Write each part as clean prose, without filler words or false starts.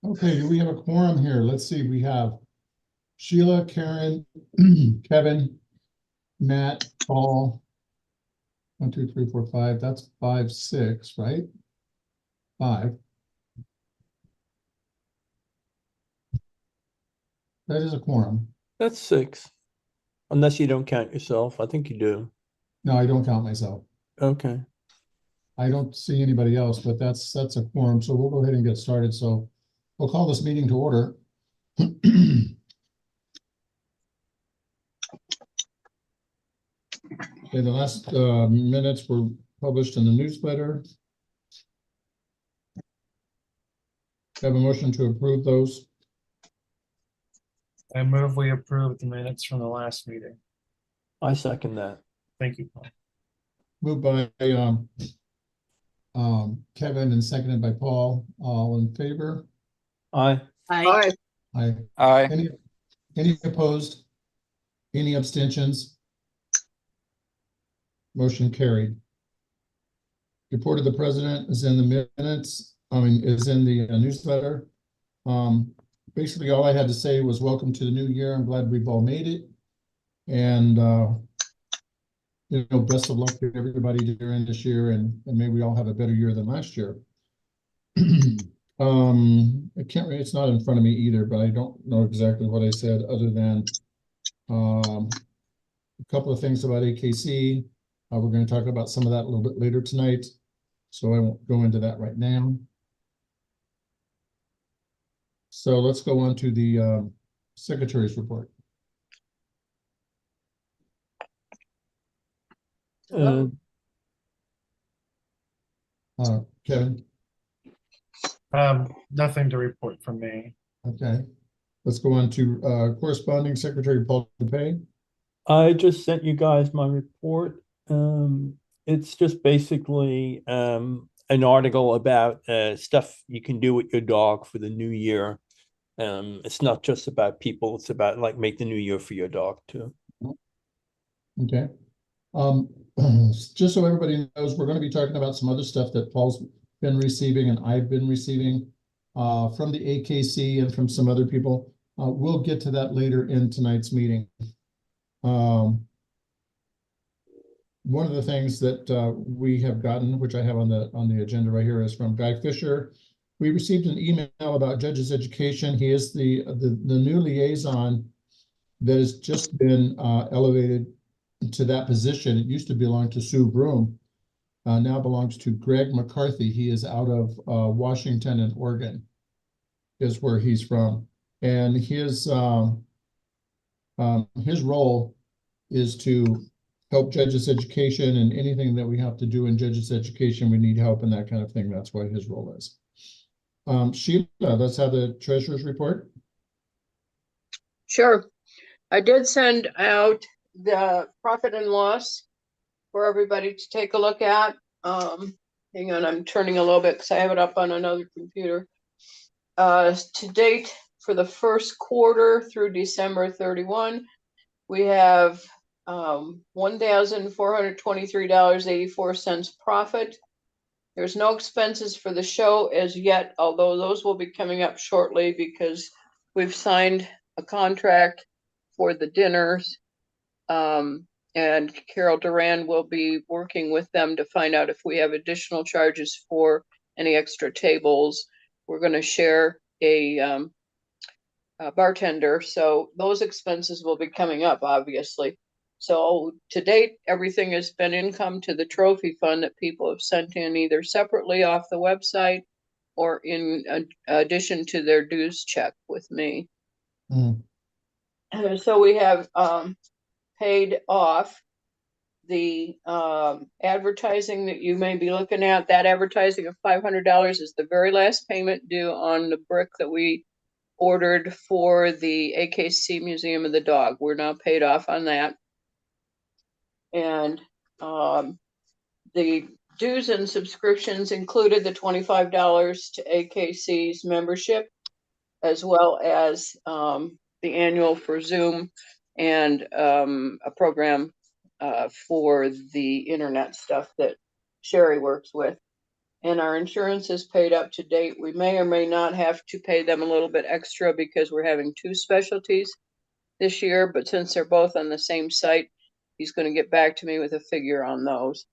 Okay, do we have a quorum here? Let's see, we have Sheila, Karen, Kevin, Matt, Paul. 1, 2, 3, 4, 5. That's 5, 6, right? 5. That is a quorum. That's 6, unless you don't count yourself. I think you do. No, I don't count myself. Okay. I don't see anybody else, but that's a quorum. So we'll go ahead and get started. So we'll call this meeting to order. Okay, the last minutes were published in the newsletter. Have a motion to approve those. I move we approve the minutes from the last meeting. I second that. Thank you, Paul. Moved by Kevin and seconded by Paul. All in favor? Aye. Aye. Aye. Aye. Any opposed? Any abstentions? Motion carried. Report of the president is in the minutes, is in the newsletter. Basically, all I had to say was welcome to the new year. I'm glad we've all made it. And, best of luck to everybody during this year, and maybe we all have a better year than last year. I can't really, it's not in front of me either, but I don't know exactly what I said other than a couple of things about AKC. We're going to talk about some of that a little bit later tonight, so I won't go into that right now. So let's go on to the secretary's report. Kevin? Nothing to report from me. Okay. Let's go on to corresponding Secretary Paul DePay. I just sent you guys my report. It's just basically an article about stuff you can do with your dog for the new year. It's not just about people, it's about like make the new year for your dog too. Okay. Just so everybody knows, we're going to be talking about some other stuff that Paul's been receiving and I've been receiving from the AKC and from some other people. We'll get to that later in tonight's meeting. One of the things that we have gotten, which I have on the agenda right here, is from Guy Fisher. We received an email about Judges Education. He is the new liaison that has just been elevated to that position. It used to belong to Sue Broom, now belongs to Greg McCarthy. He is out of Washington and Oregon, is where he's from, and his role is to help Judges Education, and anything that we have to do in Judges Education, we need help and that kind of thing. That's what his role is. Sheila, let's have the treasurer's report. Sure. I did send out the profit and loss for everybody to take a look at. Hang on, I'm turning a little bit because I have it up on another computer. To date, for the first quarter through December 31, we have $1,423.84 profit. There's no expenses for the show as yet, although those will be coming up shortly because we've signed a contract for the dinners. And Carol Duran will be working with them to find out if we have additional charges for any extra tables. We're going to share a bartender, so those expenses will be coming up, obviously. So to date, everything has been income to the trophy fund that people have sent in either separately off the website or in addition to their dues check with me. So we have paid off the advertising that you may be looking at. That advertising of $500 is the very last payment due on the brick that we ordered for the AKC Museum of the Dog. We're now paid off on that. And the dues and subscriptions included the $25 to AKC's membership, as well as the annual for Zoom and a program for the internet stuff that Sherry works with. and our insurance is paid up to date. We may or may not have to pay them a little bit extra because we're having two specialties this year, but since they're both on the same site, he's going to get back to me with a figure on those.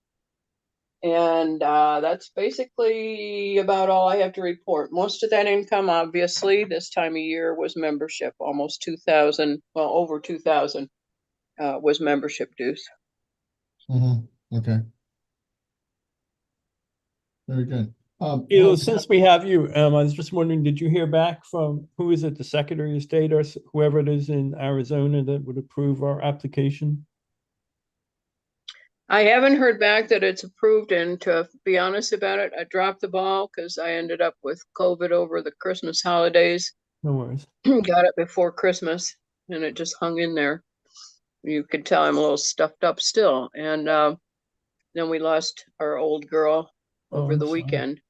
And that's basically about all I have to report. Most of that income, obviously, this time of year was membership, almost 2,000, well, over 2,000 was membership dues. Okay. Very good. Since we have you, I was just wondering, did you hear back from, who is it, the Secretary of State or whoever it is in Arizona that would approve our application? I haven't heard back that it's approved, and to be honest about it, I dropped the ball because I ended up with COVID over the Christmas holidays. No worries. Got it before Christmas, and it just hung in there. You could tell I'm a little stuffed up still. And then we lost our old girl over I'm the sorry. weekend.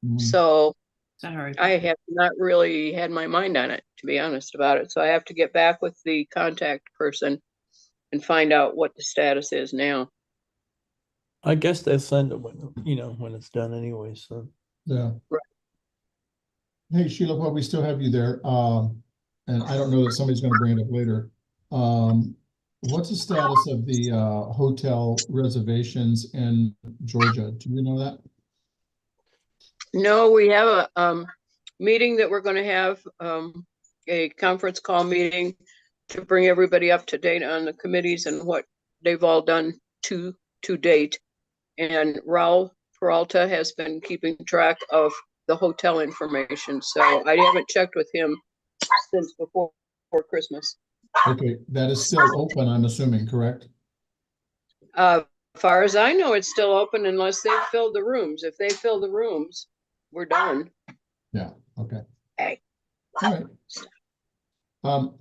Mhm. So Sorry. I have not really had my mind on it, to be honest about it. So I have to get back with the contact person and find out what the status is now. I guess they'll send it when, when it's done anyway, so. Yeah. Right. Hey, Sheila, while we still have you there, and I don't know that somebody's gonna bring it up later. What's the status of the hotel reservations in Georgia? Do you know that? No, we have a meeting that we're going to have, a conference call meeting to bring everybody up to date on the committees and what they've all done to date. And Raul Peralta has been keeping track of the hotel information. So I haven't checked with him since before Christmas. Okay, that is still open, I'm assuming, correct? Far as I know, it's still open unless they've filled the rooms. If they fill the rooms, we're done. Yeah, okay. Hey. All right.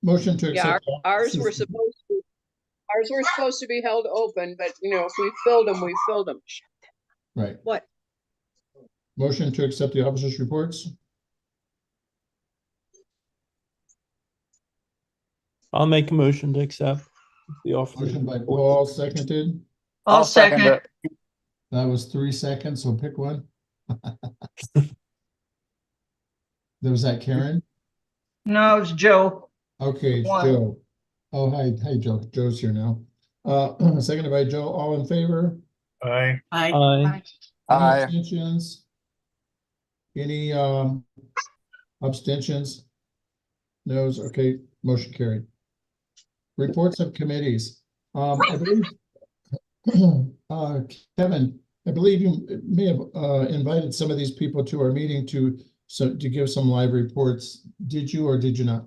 Motion to Yeah, accept. ours were supposed to be held open, but if we filled them, we filled them. Right. What? Motion to accept the officers' reports. I'll make a motion to accept the officers. Motion by report. Paul, seconded. I'll second it. That was 3 seconds, so pick one. Was that Karen? No, it's Joe. Okay, it's One. Joe. Oh, hi, Joe. Joe's here now. Seconded by Joe. All in favor? Aye. Aye. Any abstentions? Any abstentions? No's. Okay, motion carried. Reports of committees. I believe Kevin, I believe you may have invited some of these people to our meeting to give some live reports. Did you or did you not?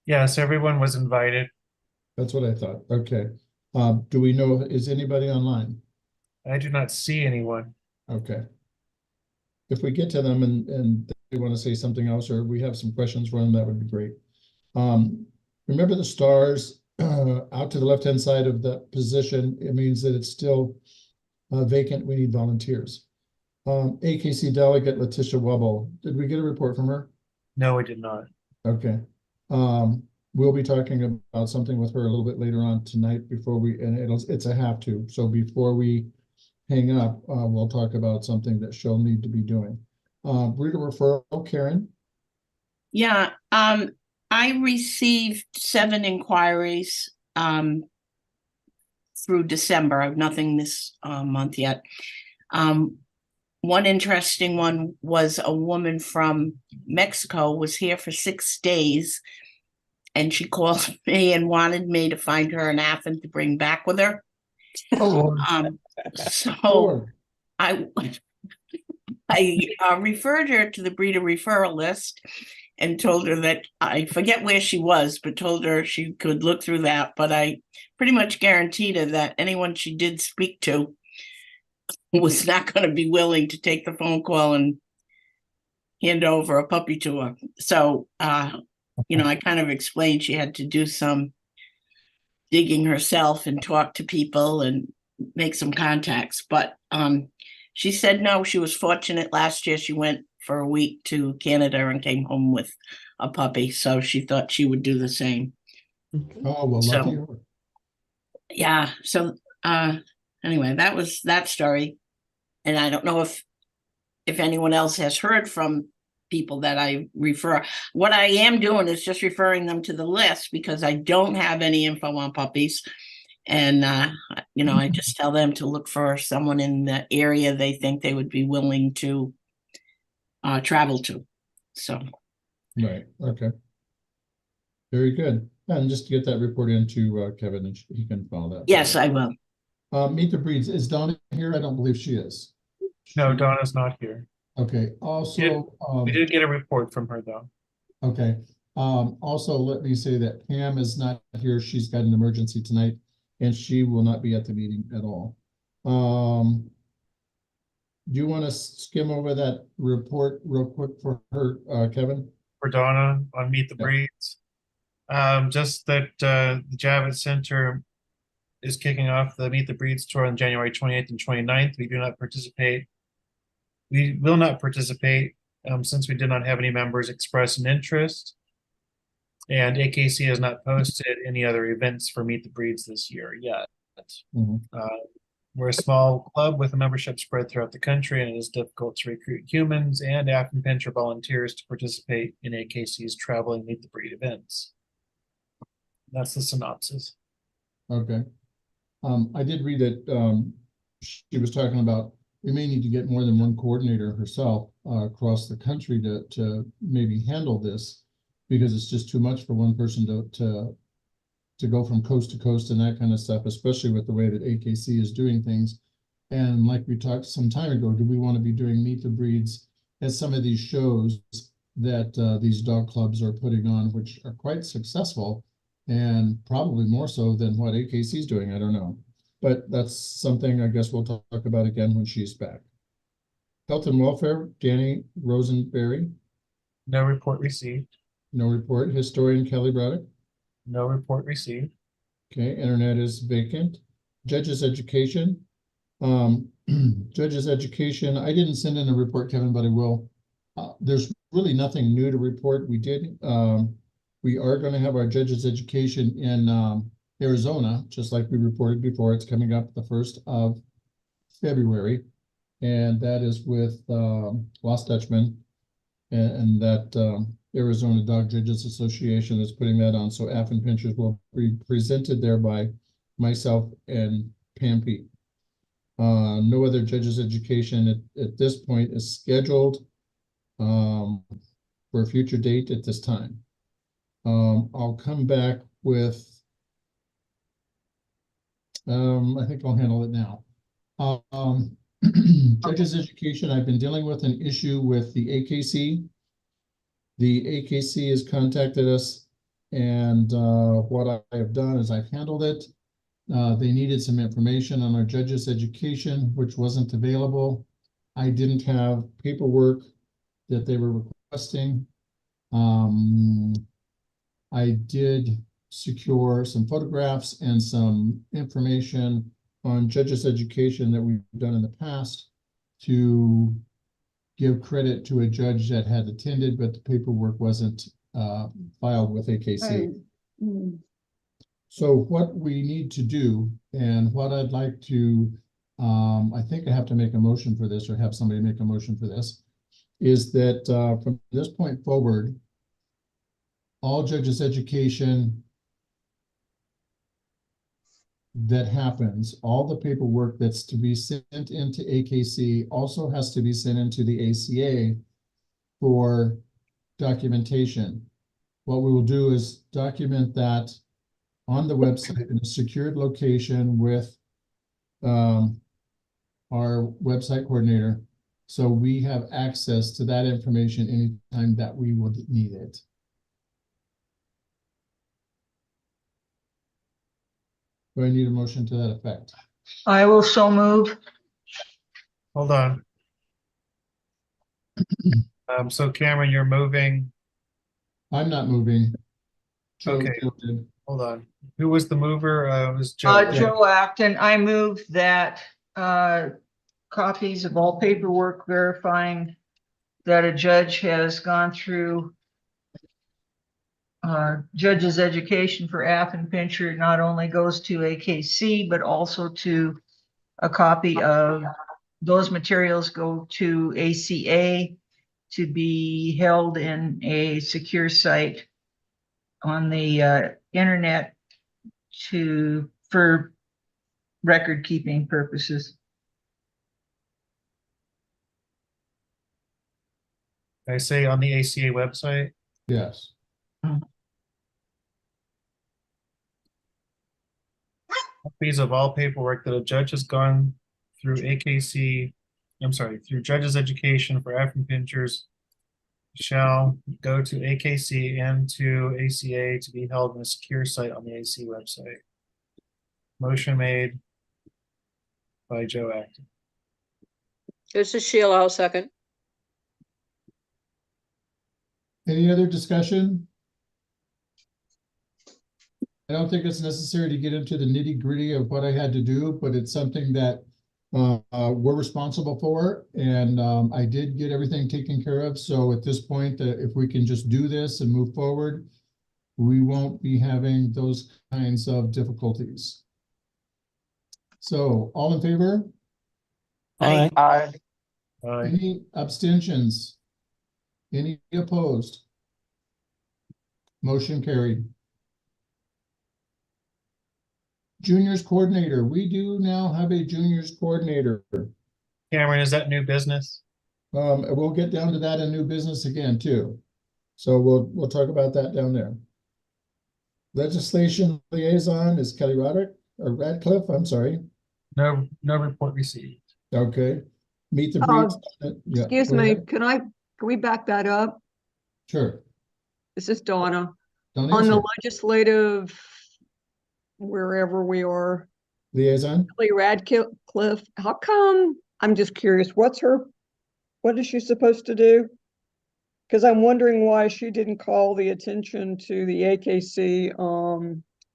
Yes, everyone was invited. That's what I thought. Okay. Do we know, is anybody online? I do not see anyone. Okay. If we get to them and they want to say something else, or we have some questions for them, that would be great. Remember the stars out to the left-hand side of the position. It means that it's still vacant. We need volunteers. AKC delegate Letitia Wubble. Did we get a report from her? No, we did not. Okay. We'll be talking about something with her a little bit later on tonight and it's a have to. So before we hang up, we'll talk about something that she'll need to be doing. Reader referral, Karen. Yeah, I received 7 inquiries through December. I've nothing this month yet. One interesting one was a woman from Mexico was here for 6 days, and she called me and wanted me to find her an Athens to bring back with her. Oh, So Sure. I referred her to the breeder referral list and told her that I forget where she was, but told her she could look through that. But I pretty much guaranteed her that anyone she did speak to was not going to be willing to take the phone call and hand over a puppy to her. So, I kind of explained she had to do some digging herself and talk to people and make some contacts. But she said no, she was fortunate. Last year she went for a week to Canada and came home with a puppy. So she thought she would do the same. Oh, well, So- lucky her. Yeah. So anyway, that was that story. And I don't know if anyone else has heard from people that I refer. What I am doing is just referring them to the list because I don't have any info on puppies. And, I just tell them to look for someone in the area they think they would be willing to travel to. So, Right, okay. Very good. And just to get that report into Kevin, and he can follow that. yes, I will. Meet the Breeds, is Donna here? I don't believe she is. No, Donna's not here. Okay, also, We did get a report from her though. okay. Also, let me say that Pam is not here. She's got an emergency tonight, and she will not be at the meeting at all. Do you want to skim over that report real quick for her, Kevin? For Donna on Meet the Yeah. Breeds. Just that the Javits Center is kicking off the Meet the Breeds tour on January 28th and 29th. We do not participate. We will not participate since we did not have any members express an interest. And AKC has not posted any other events for Meet the Breeds this year yet. Mhm. We're a small club with a membership spread throughout the country, and it is difficult to recruit humans and Afton Pincher volunteers to participate in AKC's traveling Meet the Breed events. That's the synopsis. Okay. I did read that she was talking about we may need to get more than one coordinator herself across the country to maybe handle this, because it's just too much for one person to go from coast to coast and that kind of stuff, especially with the way that AKC is doing things. And like we talked some time ago, do we want to be doing Meet the Breeds at some of these shows that these dog clubs are putting on, which are quite successful and probably more so than what AKC is doing? I don't know. But that's something I guess we'll talk about again when she's back. Health and Welfare, Danny Rosenberry. No report received. No report. Historian Kelly Braddock. No report received. Okay, Internet is vacant. Judges Education. Judges Education, I didn't send in a report, Kevin, but I will. There's really nothing new to report. We are going to have our Judges Education in Arizona, just like we reported before. It's coming up the 1st of February, and that is with Lost Dutchman and that Arizona Dog Judges Association is putting that on. So Afton Pinchers will be presented there by myself and Pam Pete. No other Judges Education at this point is scheduled for a future date at this time. I'll come back with I think I'll handle it now. Judges Education, I've been dealing with an issue with the AKC. The AKC has contacted us, and what I have done is I've handled it. They needed some information on our Judges Education, which wasn't available. I didn't have paperwork that they were requesting. I did secure some photographs and some information on Judges Education that we've done in the past to give credit to a judge that had attended, but the paperwork wasn't filed with AKC. So what we need to do, and what I'd like to, I think I have to make a motion for this, or have somebody make a motion for this, is that from this point forward, all Judges Education that happens, all the paperwork that's to be sent into AKC also has to be sent into the ACA for documentation. What we will do is document that on the website in a secured location with our website coordinator, so we have access to that information anytime that we would need it. Do I need a motion to that effect? I will so move. Hold on. So Cameron, you're moving. I'm not moving. Okay. Joe did. Hold on. Who was the mover? It was Joe. Joe Acton, I move that copies of all paperwork verifying that a judge has gone through Judges Education for Afton Pincher not only goes to AKC, but also to a copy of those materials go to ACA to be held in a secure site on the internet for record keeping purposes. I say on the ACA website. Yes. Copies of all paperwork that a judge has gone through AKC, I'm sorry, through Judges Education for African pinchers shall go to AKC and to ACA to be held in a secure site on the AC website. Motion made by Joe Acton. This is Sheila, I'll second. Any other discussion? I don't think it's necessary to get into the nitty-gritty of what I had to do, but it's something that we're responsible for, and I did get everything taken care of. So at this point, if we can just do this and move forward, we won't be having those kinds of difficulties. So, all in favor? Aye. Aye. Any abstentions? Any opposed? Motion carried. Juniors coordinator, we do now have a juniors coordinator. Cameron, is that new business? We'll get down to that in new business again too. So we'll talk about that down there. Legislation liaison is Kelly Radcliffe, I'm sorry. No report received. Okay. Meet the briefs. Yeah, Excuse go me, ahead. can we back that up? Sure. This is Donna. Don't On the answer. legislative, wherever we are, Liaison? Kelly Radcliffe, how come, I'm just curious, what is she supposed to do? Because I'm wondering why she didn't call the attention to the AKC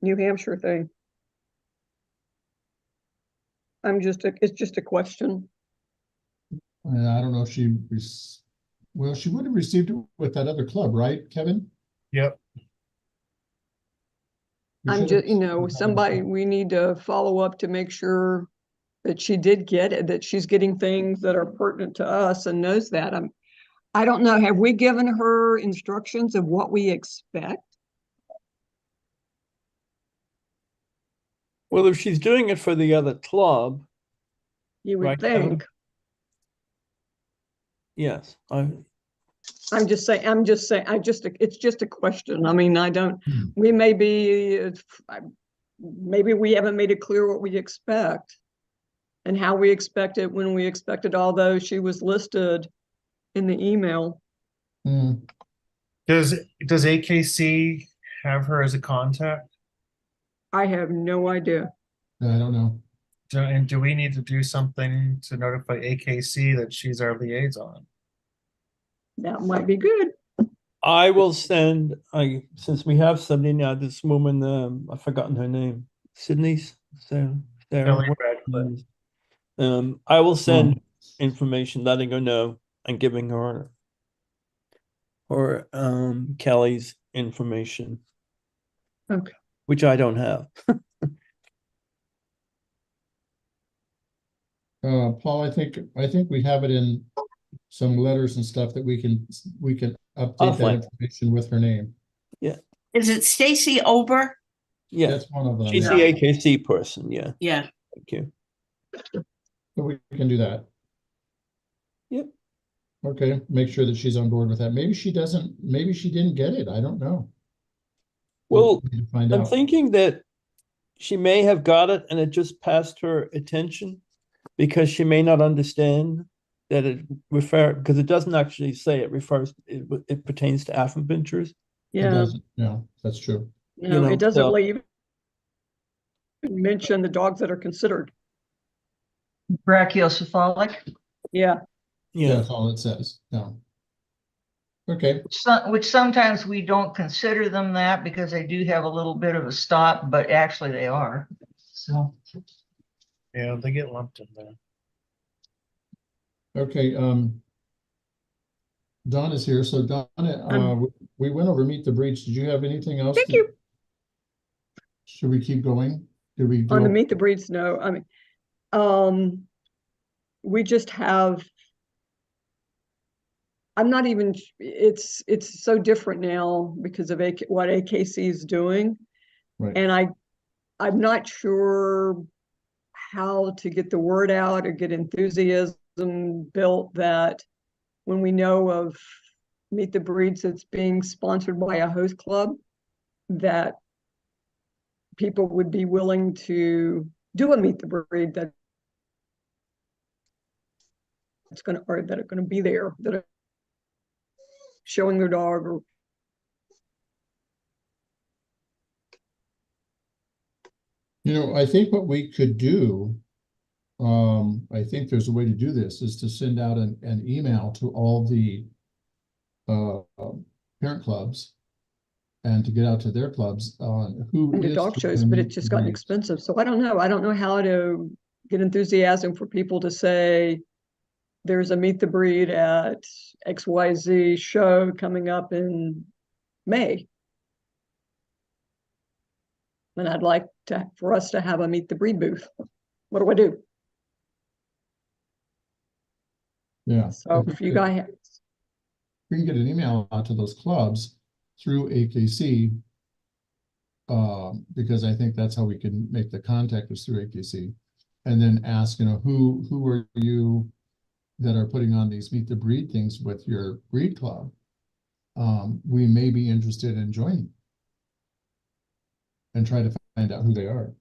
New Hampshire thing. It's just a question. I don't know if she, well, she would have received it with that other club, right, Kevin? Yep. We I'm should just, have- somebody, we need to follow up to make sure that she did get it, that she's getting things that are pertinent to us and knows that. I don't know, have we given her instructions of what we expect? Well, if she's doing it for the other club, You Right, would Kevin? think. yes, I'm just saying, it's just a question. I mean, I don't, Hmm. we may be, maybe we haven't made it clear what we expect and how we expect it when we expect it, although she was listed in the email. Hmm. Does AKC have her as a contact? I have no idea. I don't know. And do we need to do something to notify AKC that she's our liaison? That might be good. I will send, since we have somebody now, this woman, I've forgotten her name, Sydney's, Sarah, Kelly what- Radcliffe. I will send information letting her know and giving her Kelly's information. Okay. Which I don't have. Paul, I think we have it in some letters and stuff that we can I'll update that find- information with her name. Is it Stacy Ober? Yeah, That's one of them. she's yeah. the AKC person, yeah, Yeah. thank you. So we can do that. Yep. Okay, make sure that she's on board with that. Maybe she didn't get it. I don't know. Well, We need to find I'm out. thinking that she may have got it and it just passed her attention because she may not understand that because it doesn't actually say it pertains to African pinchers. It Yeah, doesn't. Yeah, that's true. no, know, it doesn't so- leave mention the dogs that are considered. Brachiocephalic, Yeah, Yeah, That's all it says. No. Okay, which sometimes we don't consider them that because they do have a little bit of a stop, but actually they are. So, Yeah, they get lumped in there. okay. Dawn is here. So Donna, we went over Meet the Breach. Did you have anything else? thank you. Should we keep going? Did we do On the it? Meet the Breeds, no, I mean, we just have, I'm not even, it's so different now because of what AKC is doing. Right. And I'm not sure how to get the word out or get enthusiasm built that when we know of Meet the Breeds that's being sponsored by a host club, that people would be willing to do a Meet the Breed that it's going to, or that are going to be there, that are showing their dog. Or You know, I think what we could do, I think there's a way to do this, is to send out an email to all the parent clubs and to get out to their clubs on who into is dog shows, doing but Meet it's just the gotten Breeds. expensive. So I don't know. I don't know how to get enthusiasm for people to say there's a Meet the Breed at XYZ show coming up in May. And I'd like for us to have a Meet the Breed booth. What do I do? Yeah. So if you guys, We can get an email out to those clubs through AKC. Because I think that's how we can make the contact is through AKC. And then ask, you know, who are you that are putting on these Meet the Breed things with your breed club? We may be interested in joining. And try to find out who they are.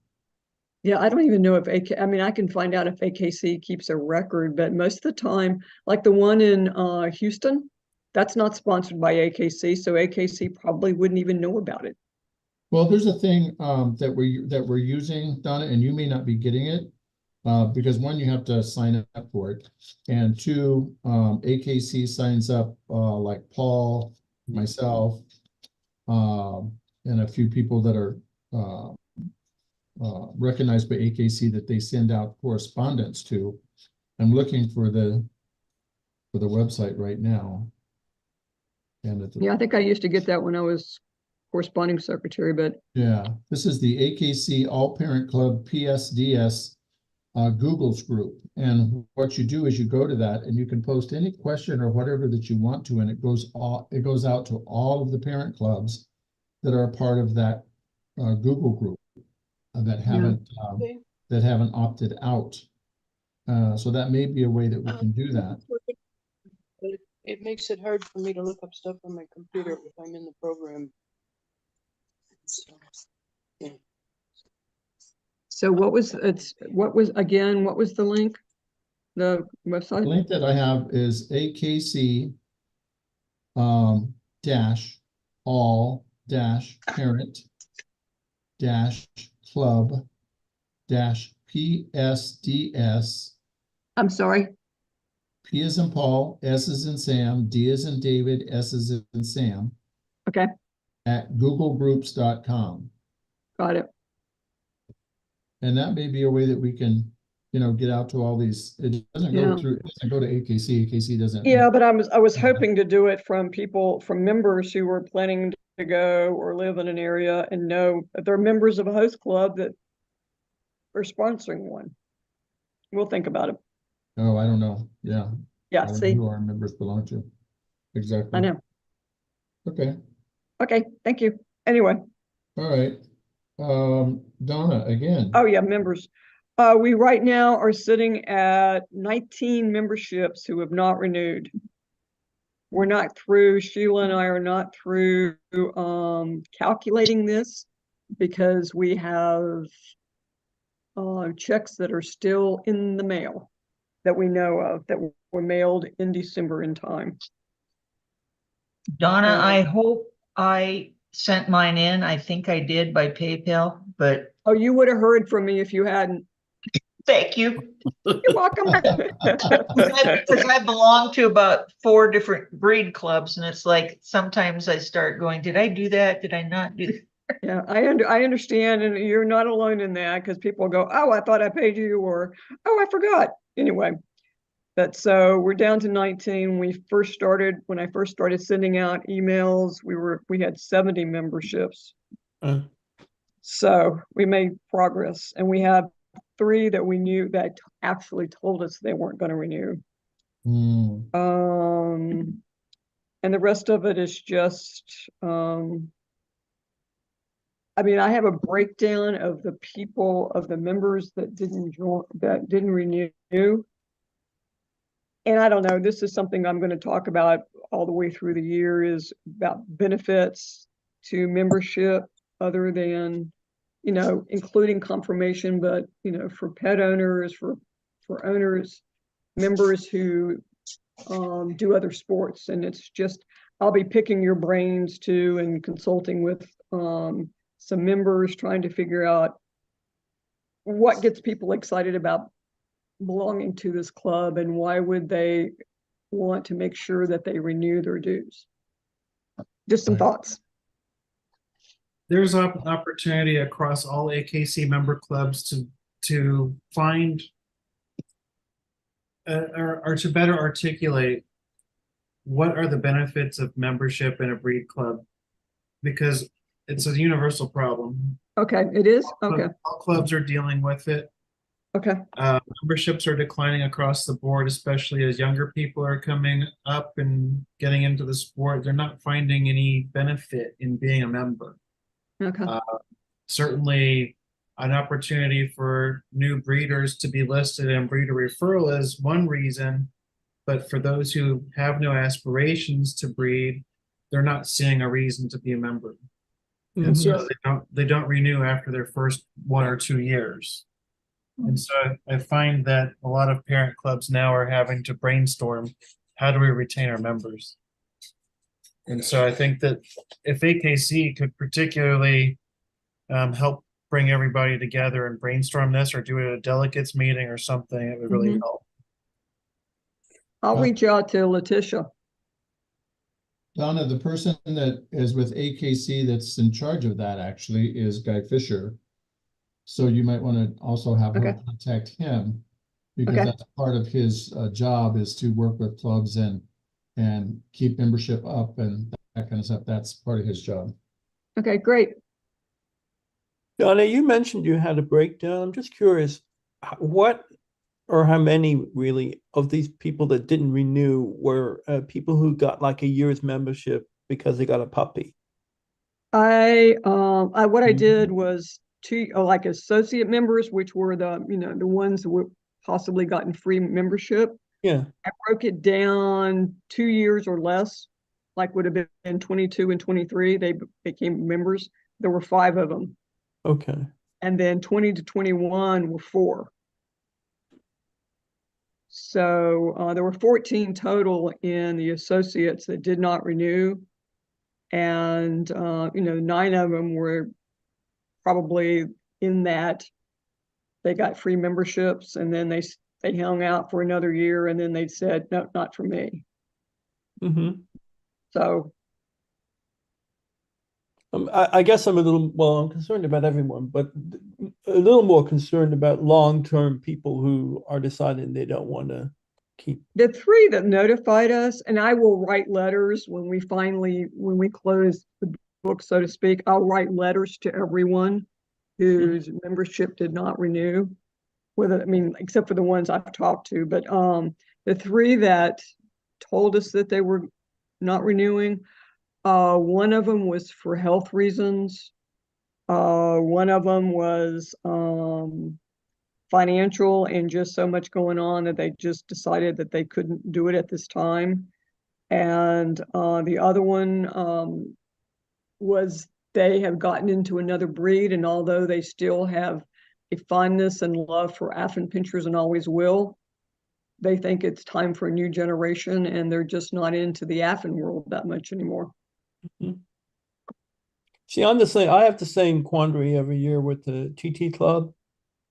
yeah, I don't even know if I mean, I can find out if AKC keeps a record, but most of the time, like the one in Houston, that's not sponsored by AKC, so AKC probably wouldn't even know about it. Well, there's a thing that we're using, Donna, and you may not be getting it. Because one, you have to sign up for it, and two, AKC signs up like Paul, myself, and a few people that are recognized by AKC that they send out correspondence to. I'm looking for the website right now. And Yeah, I think I used to get that when I was corresponding secretary, but yeah, this is the AKC All Parent Club PSDS Google's group. And what you do is you go to that and you can post any question or whatever that you want to, and it goes out to all of the parent clubs that are a part of that Google group that haven't opted out. So that may be a way that we can do that. It makes it hard for me to look up stuff on my computer if I'm in the program. so what was the link? The The website? link that I have is AKC dash all dash parent dash club dash PSDS. I'm sorry. P is in Paul, S is in Sam, D is in David, S is in Sam. Okay, At googlegroups.com. got it. And that may be a way that we can, you know, get out to all these. It doesn't Yeah. go to AKC. AKC doesn't. Yeah, but I was hoping to do it from members who were planning to go or live in an area and know that they're members of a host club that are sponsoring one. We'll think about it. Oh, I don't know. Yeah. Yeah, I don't know see, who our members belong to. Exactly. I know. Okay. Okay, thank you. Anyway, All right. Donna, again. oh yeah, members. We right now are sitting at 19 memberships who have not renewed. We're not through, Sheila and I are not through calculating this because we have checks that are still in the mail that we know of that were mailed in December in time. Donna, I hope I sent mine in. I think I did by PayPal, but Oh, you would have heard from me if you hadn't. thank you. You're welcome. Because I belong to about 4 different breed clubs, and it's like sometimes I start going, did I do that? Did I not do that? Yeah, I understand, and you're not alone in that because people go, "Oh, I thought I paid you," or "Oh, I forgot." Anyway, but so we're down to 19. When I first started sending out emails, we had 70 memberships. So we made progress, and we have three that we knew that actually told us they weren't going to renew. Hmm. And the rest of it is just, I mean, I have a breakdown of the people, of the members that didn't join, that didn't renew. And I don't know, this is something I'm going to talk about all the way through the year, is about benefits to membership other than, you know, including confirmation, but, you know, for pet owners, for owners, members who do other sports. And it's just, I'll be picking your brains too and consulting with some members, trying to figure out what gets people excited about belonging to this club and why would they want to make sure that they renew their dues. Just some Right. thoughts. There's an opportunity across all AKC member clubs to find or to better articulate what are the benefits of membership in a breed club, because it's a universal problem. Okay, it is? Okay, All clubs are dealing with it. okay, Memberships are declining across the board, especially as younger people are coming up and getting into the sport. They're not finding any benefit in being a member. okay. Certainly, an opportunity for new breeders to be listed in breeder referral is one reason, but for those who have no aspirations to breed, they're not seeing a reason to be a member. And so they don't renew after their first 1 or 2 years. And so I find that a lot of parent clubs now are having to brainstorm, how do we retain our members? And so I think that if AKC could particularly help bring everybody together and brainstorm this, or do it at a delegates meeting or something, it would really help. I'll reach out to Letitia. Donna, the person that is with AKC that's in charge of that actually is Guy Fisher. So you might want to also have her Okay. contact him, because Okay. that's part of his job, is to work with clubs and keep membership up and that kind of stuff. That's part of his job. Okay, great. Donna, you mentioned you had a breakdown. I'm just curious, what or how many really of these people that didn't renew were people who got like a year's membership because they got a puppy? What I did was like associate members, which were the, you know, the ones that were possibly gotten free membership. Yeah. I broke it down 2 years or less, like would have been 22 and 23. They became members. There were 5 of them. Okay. And then 20 to 21 were 4. So there were 14 total in the associates that did not renew. And, you know, 9 of them were probably in that they got free memberships, and then they hung out for another year, and then they said, no, not for me. Mm-hmm. So I guess I'm a little, well, I'm concerned about everyone, but a little more concerned about long-term people who are deciding they don't want to keep. the 3 that notified us, and I will write letters when we close the book, so to speak, I'll write letters to everyone whose membership did not renew, except for the ones I've talked to, but the 3 that told us that they were not renewing, one of them was for health reasons. One of them was financial, and just so much going on that they just decided that they couldn't do it at this time. And the other one was they have gotten into another breed, and although they still have a fondness and love for Afghan pinschers and always will, they think it's time for a new generation, and they're just not into the Afghan world that much anymore. Mm-hmm. See, I'm the same. I have the same quandary every year with the TT club,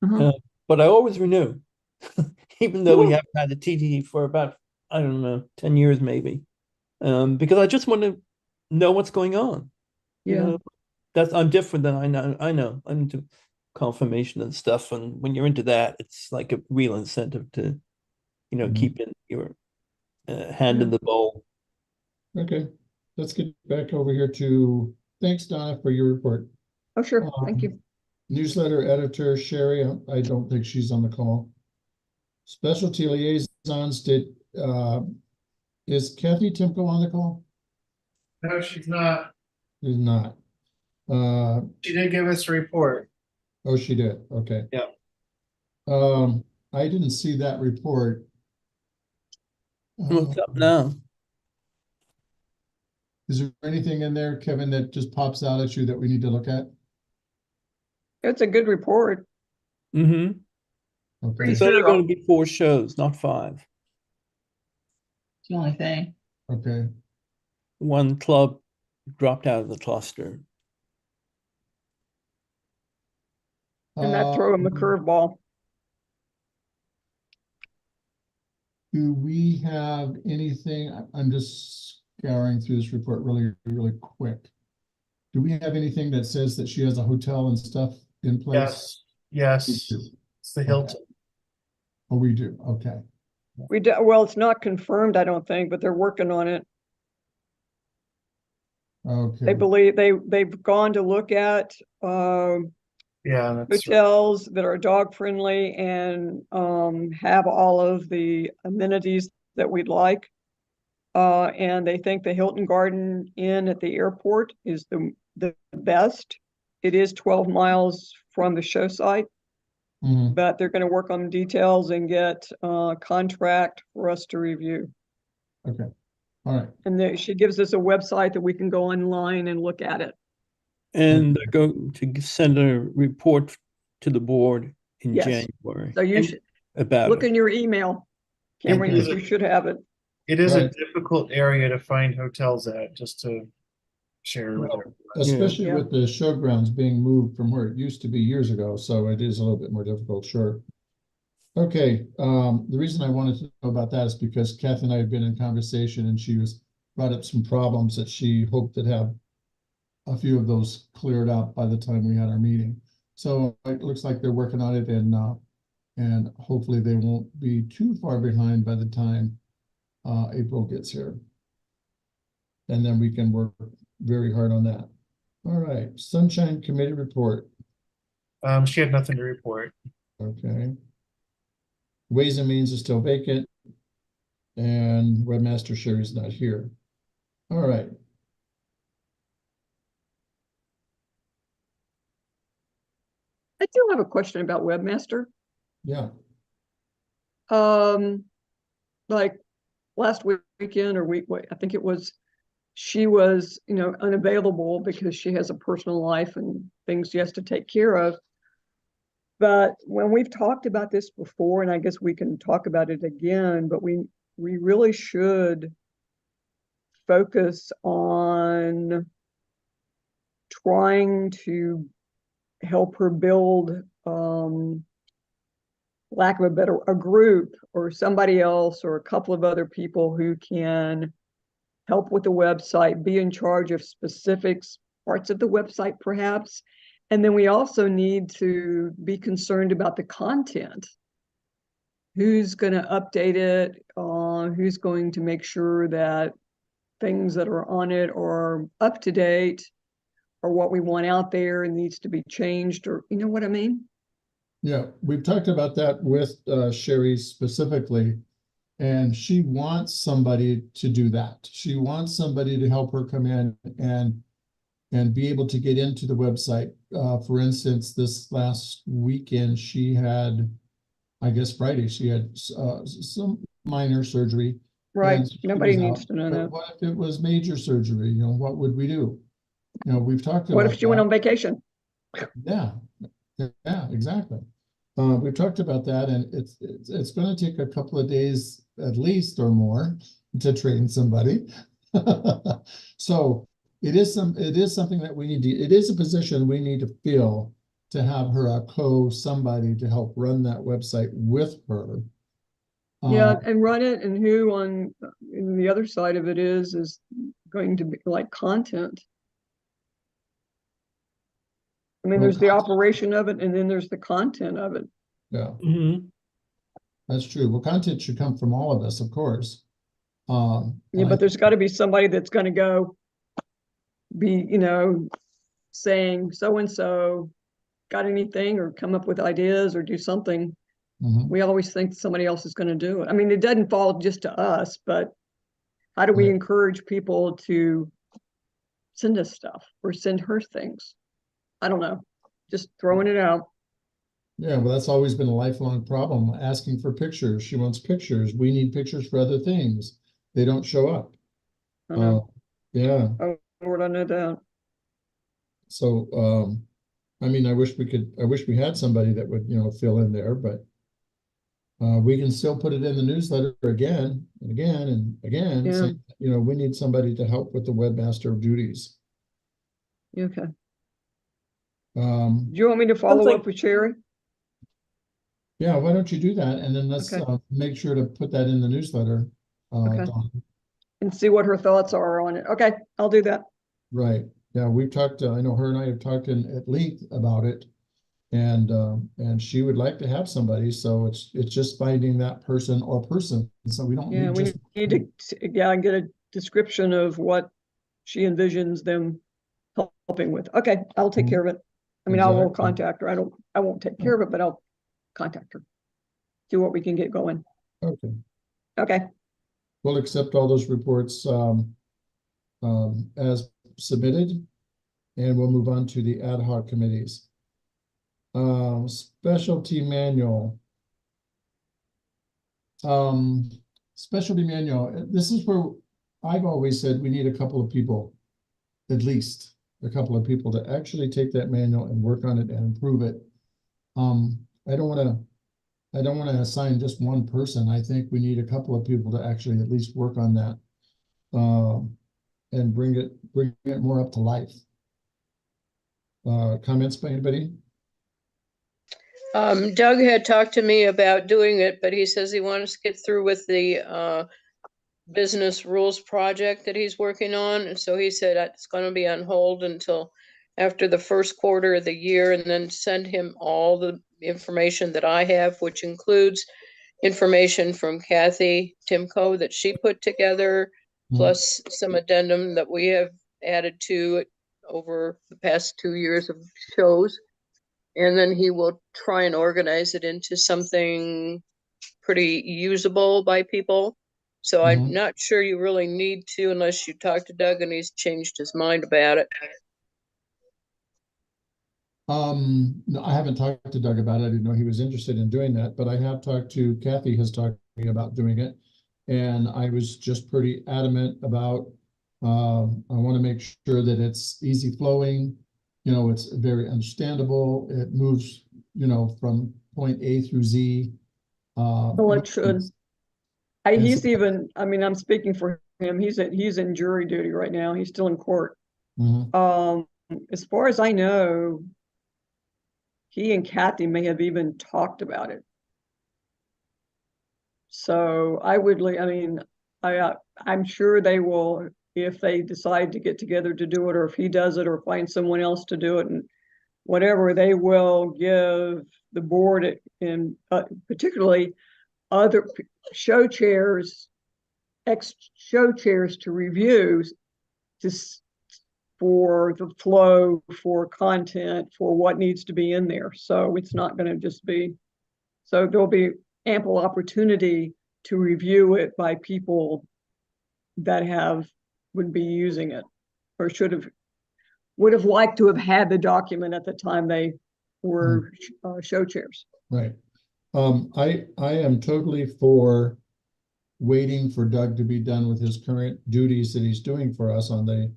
but I always renew, even though we haven't had a TT for about, I don't know, 10 years maybe, because I just want to know what's going on. Yeah. You know, I'm different than I know. I'm into confirmation and stuff, and when you're into that, it's like a real incentive to, you know, keeping your hand in the bowl. Okay, let's get back over here to, thanks, Donna, for your report. Oh, sure. Thank you. Newsletter editor Sherry, I don't think she's on the call. Specialty liaisons is Kathy Timko on the call? No, she's not. Is not. She did give us a report. Oh, she did, okay. Yeah. I didn't see that report. What's up Um, now? Is there anything in there, Kevin, that just pops out at you that we need to look at? It's a good report. Mm-hmm. Okay, It's only sure. going to be 4 shows, not 5. It's the only thing. okay. One club dropped out of the cluster. And that threw him a curveball. Do we have anything? I'm just scouring through this report really, really quick. Do we have anything that says that she has a hotel and stuff in place? Yes, We yes. do. It's the Hilton. Oh, we do, okay. Well, it's not confirmed, I don't think, but they're working on it. Okay, They believe they've gone to look at Yeah, that's right. hotels that are dog friendly and have all of the amenities that we'd like. And they think the Hilton Garden Inn at the airport is the best. It is 12 miles from the show site, Mhm. but they're going to work on details and get a contract for us to review. Okay, all right. And she gives us a website that we can go online and look at it. And they're going to send a report to the board in Yes. January So you should about look it. in your email. Cameron, Okay. you should have it. It is a Right. difficult area to find hotels at, just to share with Well, everyone. especially Yeah. with the showgrounds being moved from where it used to be years ago, so it is a little bit more difficult, sure. Okay, the reason I wanted to know about that is because Kathy and I have been in conversation and she brought up some problems that she hoped to have a few of those cleared up by the time we had our meeting. So it looks like they're working on it and hopefully they won't be too far behind by the time April gets here. And then we can work very hard on that. All right, Sunshine Committee report, She had nothing to report. okay. Ways and Means is still vacant. And Webmaster Sherry's not here. All right. I do have a question about Webmaster. Yeah, Like last weekend or week, I think it was, she was, unavailable because she has a personal life and things she has to take care of. But when we've talked about this before, and I guess we can talk about it again, but we really should focus on trying to help her build, lack of a better, a group or somebody else or a couple of other people who can help with the website, be in charge of specific parts of the website perhaps. And then we also need to be concerned about the content. Who's going to update it? Who's going to make sure that things that are on it are up to date or what we want out there and needs to be changed, or you know what I mean? yeah, we've talked about that with Sherry specifically. And she wants somebody to do that. She wants somebody to help her come in and be able to get into the website. For instance, this last weekend, she had, I guess Friday, she had some minor surgery. Right. and she Nobody was needs out. to know But that. what if it was major surgery? You know, what would we do? You know, we've talked What about if she went that. on vacation? Yeah, yeah, exactly. We've talked about that, and it's going to take a couple of days at least or more to train somebody. So it is something that we need to. It is a position we need to fill to have her a somebody to help run that website with her. Yeah, and run it, and who on the other side of it is going to be like content. I mean, Well, there's the operation of it, and then there's the content of it. Yeah, Mhm. that's true. Well, content should come from all of us, of course. Yeah, and but there's got to be somebody that's going to go be, saying so and so got anything or come up with ideas or do something. Mhm. We always think somebody else is going to do it. I mean, it doesn't fall just to us, but how do we Right. encourage people to send us stuff or send her things? I don't know. Just throwing it out. Yeah, well, that's always been a lifelong problem, asking for pictures. She wants pictures. We need pictures for other things. They don't show up. I know. Yeah, Oh, Lord, I know that. so, I mean, I wish we had somebody that would, fill in there, but we can still put it in the newsletter again and again and again, Yeah. saying, we need somebody to help with the webmaster duties. Okay. Um, Do you want me to follow like- up with Sherry? yeah, why don't you do that? And then let's Okay. make sure to put that in the newsletter. Okay. Dawn. And see what her thoughts are on it. Okay, I'll do that. Right. Yeah, we've talked, I know her and I have talked at length about it. And she would like to have somebody, so it's just finding that person or person. So we don't Yeah, need we just, need to, get a description of what she envisions them helping with. Okay, I'll take care of it. I mean, I will Exactly. contact her. I won't take care of it, but I'll contact her. See what we can get going. Okay. Okay, We'll accept all those reports as submitted, and we'll move on to the ad hoc committees. Specialty manual. Specialty manual, this is where I've always said we need a couple of people, at least a couple of people to actually take that manual and work on it and improve it. I don't want to assign just one person. I think we need a couple of people to actually at least work on that. And bring it more up to life. Comments by anybody? Doug had talked to me about doing it, but he says he wants to get through with the business rules project that he's working on. And so he said it's going to be on hold until after the first quarter of the year, and then send him all the information that I have, which includes information from Kathy Timko that she put together, plus some addendum that we have added to it over the past 2 years of shows. And then he will try and organize it into something pretty usable by people. So I'm not sure you really need to unless you talk to Doug and he's changed his mind about it. No, I haven't talked to Doug about it. I didn't know he was interested in doing that, but I have talked to Kathy has talked to me about doing it. And I was just pretty adamant about, I want to make sure that it's easy flowing, it's very understandable. It moves, from point A through Z. well, it should. And He's so- even, I mean, I'm speaking for him. He's in jury duty right now. He's still in court. Mhm. As far as I know, he and Kathy may have even talked about it. So I mean, I'm sure they will, if they decide to get together to do it, or if he does it, or find someone else to do it, and whatever, they will give the board and particularly other show chairs, ex-show chairs to review for the flow, for content, for what needs to be in there. So it's not going to just be, so there'll be ample opportunity to review it by people that would be using it or would have liked to have had the document at the time they were show chairs. Right. I am totally for waiting for Doug to be done with his current duties that he's doing for us on the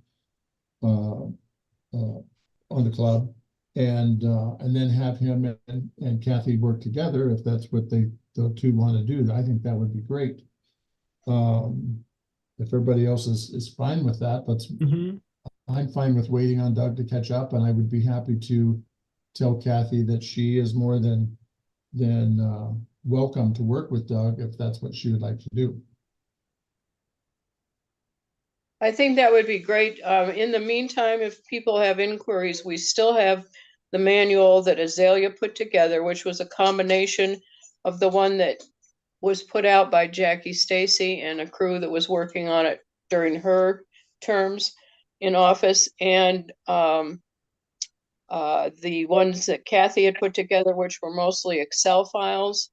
club, and then have him and Kathy work together if that's what the two want to do. I think that would be great. If everybody else is fine with that, I'm fine with waiting on Doug to catch up, and I would be happy to tell Kathy that she is more than welcome to work with Doug if that's what she would like to do. I think that would be great. In the meantime, if people have inquiries, we still have the manual that Azalea put together, which was a combination of the one that was put out by Jackie Stacy and a crew that was working on it during her terms in office, and the ones that Kathy had put together, which were mostly Excel files.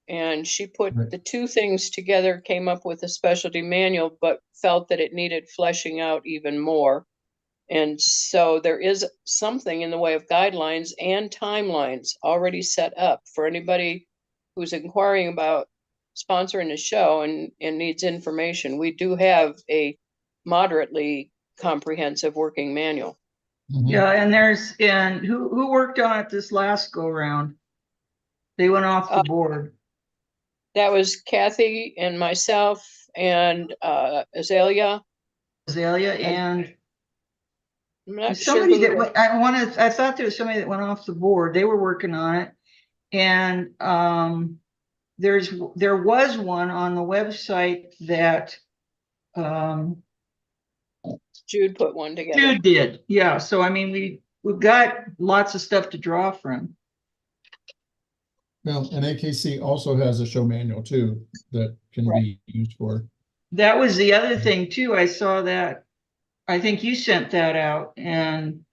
And she put Right. the two things together, came up with a specialty manual, but felt that it needed fleshing out even more. And so there is something in the way of guidelines and timelines already set up for anybody who's inquiring about sponsoring a show and needs information. We do have a moderately comprehensive working manual. Mhm. Yeah, and who worked on it this last go round? They went off the board. That was Kathy and myself and Azalea. Azalea and I'm not sure somebody who that the- I thought there was somebody that went off the board. They were working on it. And there was one on the website that Jude put one together. Jude did. Yeah. So I mean we've got lots of stuff to draw from. Well, and AKC also has a show manual too that can be used for. That was the other thing too. I saw that. I think you sent that out, and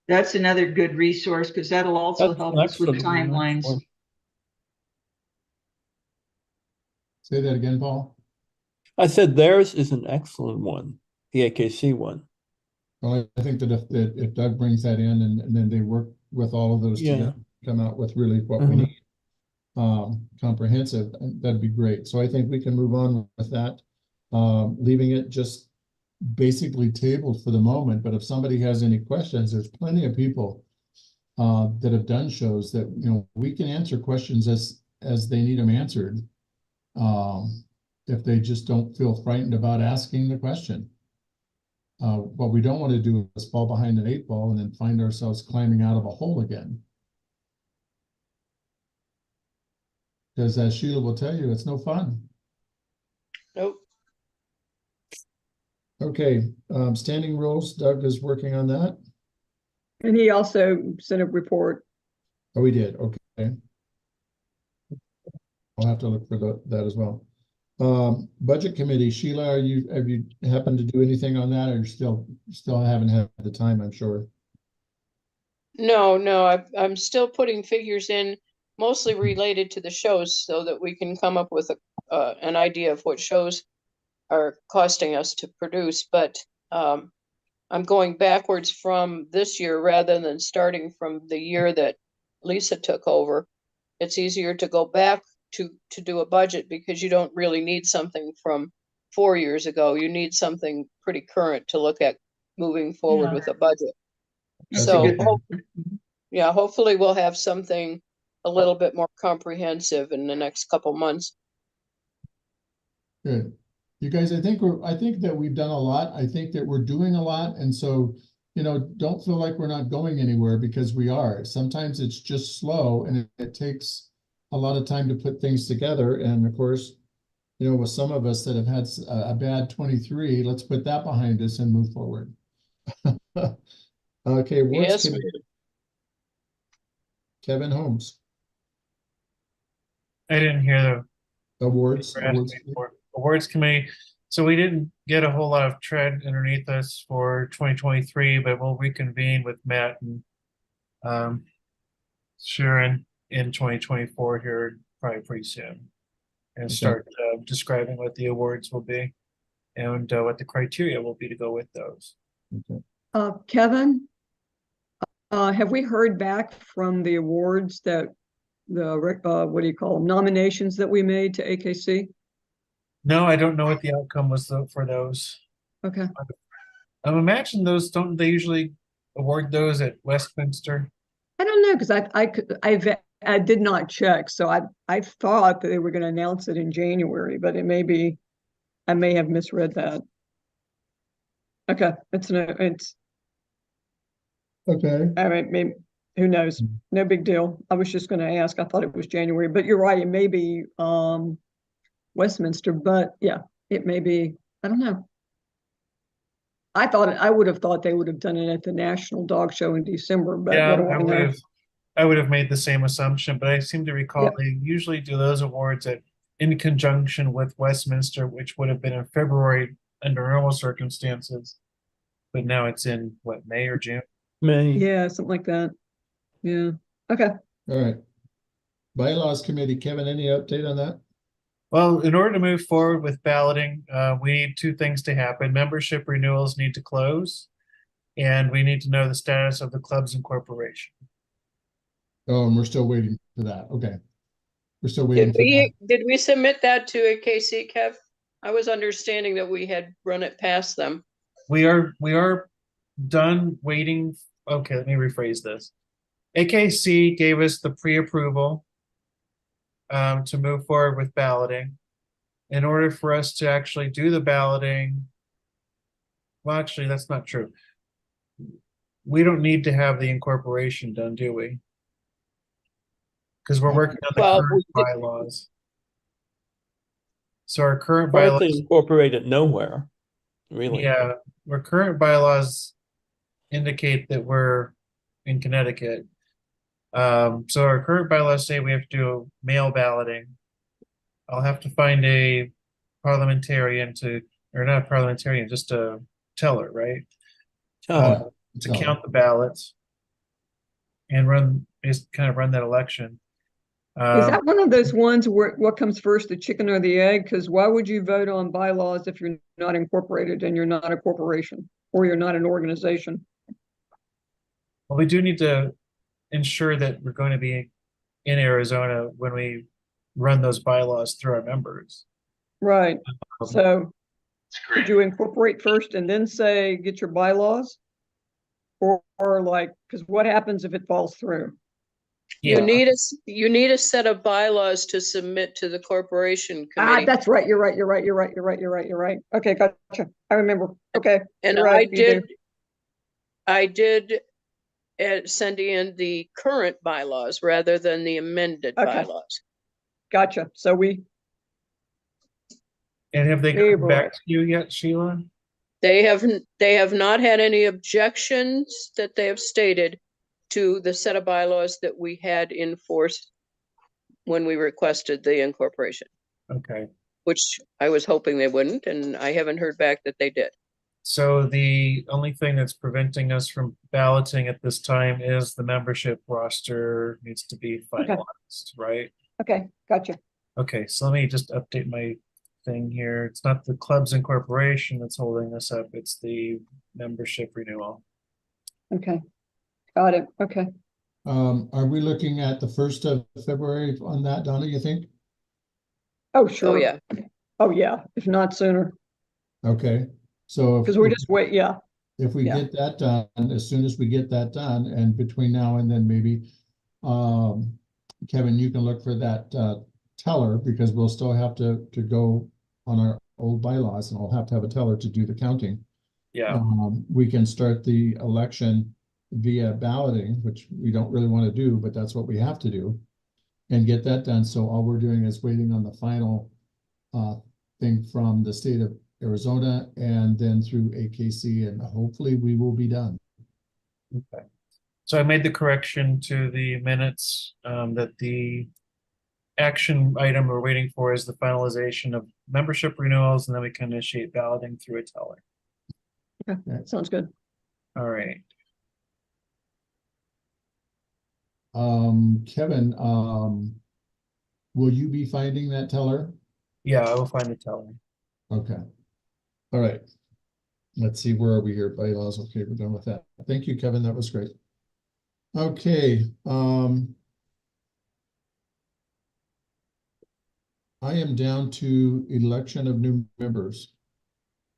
that's another good resource because that'll also That's help an us with excellent one, timelines. actually. Say that again, Paul. I said theirs is an excellent one, the AKC one. Well, I think that if Doug brings that in and then they work with all of those Yeah. together, come out with really what we Mhm. need. Comprehensive, that'd be great. So I think we can move on with that. Leaving it just basically tabled for the moment, but if somebody has any questions, there's plenty of people that have done shows that, you know, we can answer questions as they need them answered. If they just don't feel frightened about asking the question. What we don't want to do is fall behind an 8 ball and then find ourselves climbing out of a hole again. Because as Sheila will tell you, it's no fun. Nope. Okay, standing rules, Doug is working on that. And he also sent a report. Oh, we did, okay. I'll have to look for that as well. Budget committee, Sheila, have you happened to do anything on that, or still haven't had the time, I'm sure? No, I'm still putting figures in, mostly related to the shows, so that we can come up with an idea of what shows are costing us to produce. But I'm going backwards from this year rather than starting from the year that Lisa took over. It's easier to go back to do a budget because you don't really need something from 4 years ago. You need something pretty current to look at moving forward Yeah. with a budget. That's So a good- yeah, hopefully we'll have something a little bit more comprehensive in the next couple months. Good. You guys, I think that we've done a lot. I think that we're doing a lot. And so, you know, don't feel like we're not going anywhere, because we are. Sometimes it's just slow and it takes a lot of time to put things together. And of course, you know, with some of us that have had a bad 23, let's put that behind us and move forward. Okay, awards Yes, committee. Kevin Holmes, I didn't hear awards. the awards committee. So we didn't get a whole lot of tread underneath us for 2023, but we'll reconvene with Matt and Sharon in 2024 here probably pretty soon, and start describing what the awards will be and what the criteria will be to go with those. Okay. Kevin, have we heard back from the awards that what do you call them, nominations that we made to AKC? No, I don't know what the outcome was for those. Okay. Imagine those, don't they usually award those at Westminster? I don't know, because I did not check, so I thought that they were going to announce it in January, but it may be, I may have misread that. Okay, it's Okay. I mean, maybe, who knows? No big deal. I was just going to ask. I thought it was January, but you're right. It may be Westminster, but yeah, it may be. I don't know. I would have thought they would have done it at the National Dog Show in December, but Yeah, what do I know? I would have made the same assumption, but I seem to recall Yep. they usually do those awards in conjunction with Westminster, which would have been in February under normal circumstances. But now it's in what, May or June? May. Yeah, something like that. Yeah, okay. All right. Bylaws Committee, Kevin, any update on that? Well, in order to move forward with balloting, we need two things to happen. Membership renewals need to close, and we need to know the status of the clubs incorporation. Oh, and we're still waiting for that. Okay. We're still waiting for that. Did we submit that to AKC, Kev? I was understanding that we had run it past them. We are done waiting. Okay, let me rephrase this. AKC gave us the pre-approval to move forward with balloting. In order for us to actually do the balloting, well, actually, that's not true. We don't need to have the incorporation done, do we? Because we're working on the Well, current bylaws. So our current Hard to bylaws, incorporate it nowhere, really. yeah, our current bylaws indicate that we're in Connecticut. So our current bylaws say we have to do mail balloting. I'll have to find a parliamentarian to, or not a parliamentarian, just a teller, right? Oh, To count the ballots and just kind of run that election. Is that one of those ones where what comes first, the chicken or the egg? Because why would you vote on bylaws if you're not incorporated and you're not a corporation or you're not an organization? Well, we do need to ensure that we're going to be in Arizona when we run those bylaws through our members. Right. So could you incorporate first and then say, get your bylaws? Or like, because what happens if it falls through? Yeah, You need a set of bylaws to submit to the corporation committee. That's right. You're right. Okay, gotcha. I remember. Okay. And you're right, you do. I did send in the current bylaws rather than the amended Okay. bylaws. Gotcha. So we, and have they Hey, come back boy. to you yet, Sheila? They have not had any objections that they have stated to the set of bylaws that we had in force when we requested the incorporation, Okay, which I was hoping they wouldn't, and I haven't heard back that they did. so the only thing that's preventing us from balloting at this time is the membership roster needs to be finalized, right? okay, gotcha. Okay, so let me just update my thing here. It's not the clubs incorporation that's holding this up, it's the membership renewal. Okay. Got it. Okay. Are we looking at the 1st of February on that, Donna, you think? Oh, sure. Oh, yeah. Oh, yeah. If not sooner, Okay, so because we're just wait. Yeah. if we yeah. get that done, as soon as we get that done, and between now and then maybe, Kevin, you can look for that teller, because we'll still have to go on our old bylaws, and I'll have to have a teller to do the counting. Yeah, We can start the election via balloting, which we don't really want to do, but that's what we have to do, and get that done. So all we're doing is waiting on the final thing from the state of Arizona and then through AKC, and hopefully we will be done. okay. So I made the correction to the minutes that the action item we're waiting for is the finalization of membership renewals, and then we can initiate balloting through a teller. Okay. That sounds good. All right. Kevin, will you be finding that teller? Yeah, I will find the teller. Okay. All right. Let's see, where are we here? Bylaws. Okay, we're done with that. Thank you, Kevin. That was great. Okay. I am down to election of new members.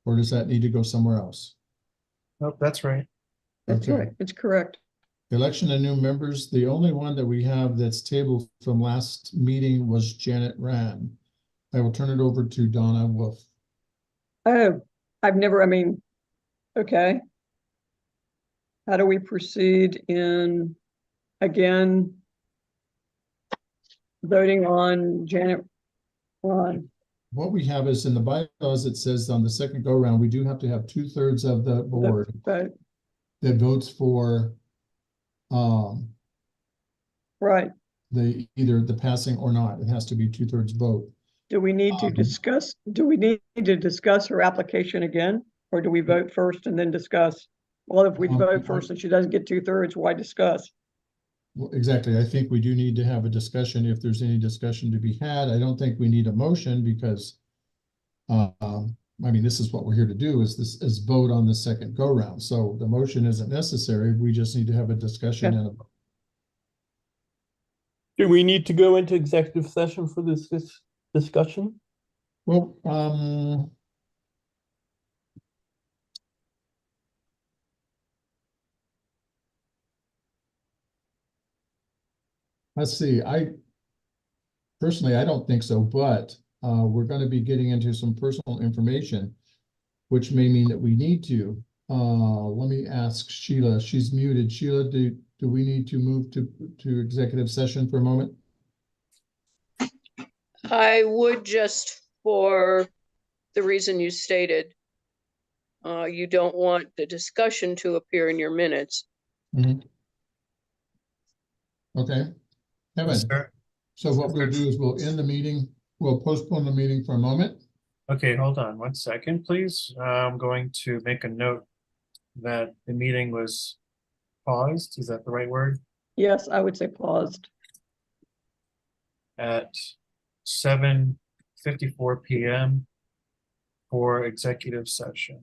Or does that need to go somewhere else? Nope, that's right. That's Okay. right. It's correct. Election of new members. The only one that we have that's tabled from last meeting was Janet Rand. I will turn it over to Donna Wolf. Oh, I mean, okay. How do we proceed in, again, voting on Janet Ron? What we have is in the bylaws, it says on the second go round, we do have to have 2/3 of the board Vote. that votes for Right. either the passing or not. It has to be 2/3 vote. Do we need to discuss her application again? Or do we vote first and then discuss? Well, if we vote first and she doesn't get 2/3, why discuss? Well, exactly. I think we do need to have a discussion if there's any discussion to be had. I don't think we need a motion because I mean, this is what we're here to do is vote on the second go round. So the motion isn't necessary. We just need to have a discussion and a vote. Do we need to go into executive session for this discussion? Well, let's see, personally, I don't think so, but we're going to be getting into some personal information, which may mean that we need to. Let me ask Sheila. She's muted. Sheila, do we need to move to executive session for a moment? I would, just for the reason you stated. You don't want the discussion to appear in your minutes. Okay. Kevin, Sir. so what we'll do is we'll end the meeting. We'll postpone the meeting for a moment. Okay, hold on 1 second, please. I'm going to make a note that the meeting was paused. Is that the right word? Yes, I would say paused. At 7:54 p.m. for executive session.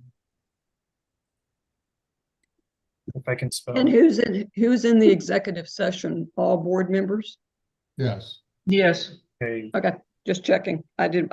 If I can spell. And who's in the executive session? All board members? Yes. Yes. Okay, Okay, just checking. I